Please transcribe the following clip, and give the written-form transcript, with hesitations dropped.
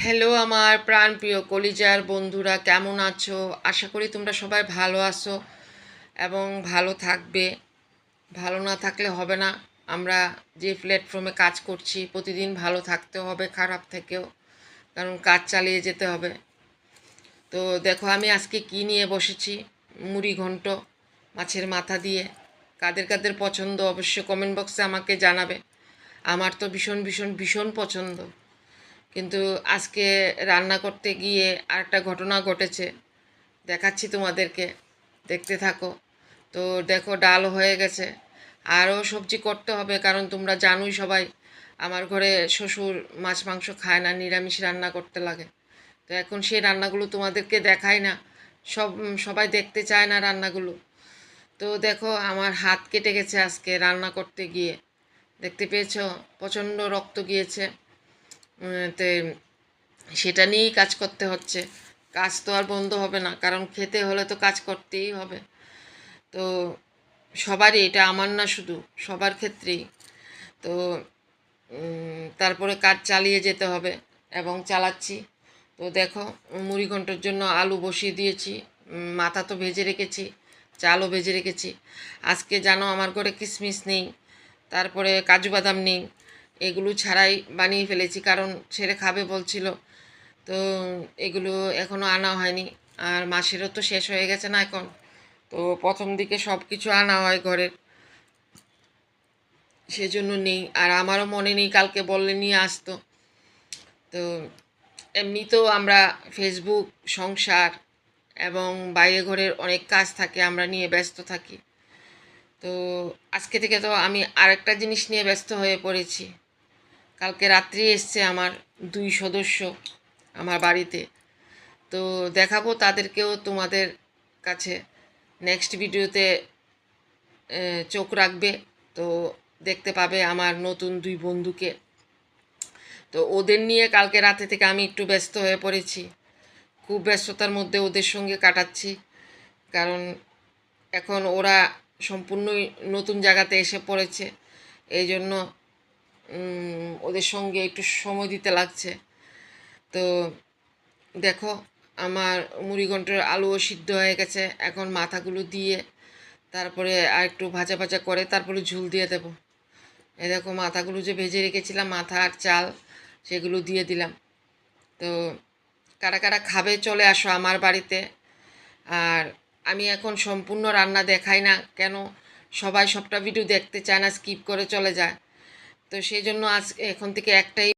Hello আমার প্রাণপ্রিয় কলিজার বন্ধুরা, কেমন আছো? আশা করি তোমরা সবাই ভালো আছো এবং ভালো থাকবে। ভালো না থাকলে হবে না। আমরা যে প্ল্যাটফর্মে কাজ করছি প্রতিদিন ভালো থাকতে হবে, খারাপ থেকেও, কারণ কাজ চালিয়ে যেতে হবে। তো দেখো আমি আজকে কি নিয়ে বসেছি, মুড়ি ঘন্ট মাছের মাথা দিয়ে। কাদের কাদের পছন্দ অবশ্য কমেন্ট বক্সে আমাকে জানাবে। আমার তো ভীষণ ভীষণ ভীষণ পছন্দ। কিন্তু আজকে রান্না করতে গিয়ে আরেকটা ঘটনা ঘটেছে, দেখাচ্ছি তোমাদেরকে, দেখতে থাকো। তো দেখো ডাল হয়ে গেছে, আরও সবজি করতে হবে, কারণ তোমরা জানোই সবাই আমার ঘরে শ্বশুর মাছ মাংস খায় না, নিরামিষ রান্না করতে লাগে। তো এখন সেই রান্নাগুলো তোমাদেরকে দেখায় না, সবাই দেখতে চায় না রান্নাগুলো। তো দেখো আমার হাত কেটে গেছে আজকে রান্না করতে গিয়ে, দেখতে পেয়েছো? প্রচণ্ড রক্ত গিয়েছে। তো সেটা নিয়েই কাজ করতে হচ্ছে। কাজ তো আর বন্ধ হবে না, কারণ খেতে হলে তো কাজ করতেই হবে। তো সবারই, এটা আমার না শুধু, সবার ক্ষেত্রেই। তো তারপরে কাজ চালিয়ে যেতে হবে এবং চালাচ্ছি। তো দেখো মুড়িঘণ্টার জন্য আলু বসিয়ে দিয়েছি, মাথা তো ভেজে রেখেছি, চালও ভেজে রেখেছি। আজকে জানো আমার ঘরে কিশমিশ নেই, তারপরে কাজু বাদাম নেই, এগুলো ছাড়াই বানিয়ে ফেলেছি, কারণ ছেলে খাবে বলছিল। তো এগুলো এখনও আনা হয়নি, আর মাসেরও তো শেষ হয়ে গেছে না এখন। তো প্রথম দিকে সব কিছু আনা হয় ঘরের, সেজন্য নেই। আর আমারও মনে নেই, কালকে বললে নিয়ে আসতো। তো এমনিতেও আমরা ফেসবুক, সংসার এবং বাইরে ঘরের অনেক কাজ থাকে, আমরা নিয়ে ব্যস্ত থাকি। তো আজকে থেকে তো আমি আরেকটা জিনিস নিয়ে ব্যস্ত হয়ে পড়েছি। কালকে রাত্রি এসছে আমার 2 সদস্য আমার বাড়িতে। তো দেখাবো তাদেরকেও তোমাদের কাছে। নেক্সট ভিডিওতে চোখ রাখবে, তো দেখতে পাবে আমার নতুন 2 বন্ধুকে। তো ওদের নিয়ে কালকে রাতে থেকে আমি একটু ব্যস্ত হয়ে পড়েছি, খুব ব্যস্ততার মধ্যে ওদের সঙ্গে কাটাচ্ছি। কারণ এখন ওরা সম্পূর্ণই নতুন জায়গাতে এসে পড়েছে, এই জন্য ওদের সঙ্গে একটু সময় দিতে লাগছে। তো দেখো আমার মুড়িঘণ্টের আলুও সিদ্ধ হয়ে গেছে, এখন মাথাগুলো দিয়ে তারপরে আর একটু ভাজা ভাজা করে তারপরে ঝুল দিয়ে দেব। এই দেখো মাথাগুলো যে ভেজে রেখেছিলাম, মাথা আর চাল, সেগুলো দিয়ে দিলাম। তো কারা কারা খাবে চলে আসো আমার বাড়িতে। আর আমি এখন সম্পূর্ণ রান্না দেখাই না, কেন সবাই সবটা ভিডিও দেখতে চায় না, স্কিপ করে চলে যায়। তো সেই জন্য আজ এখন থেকে একটাই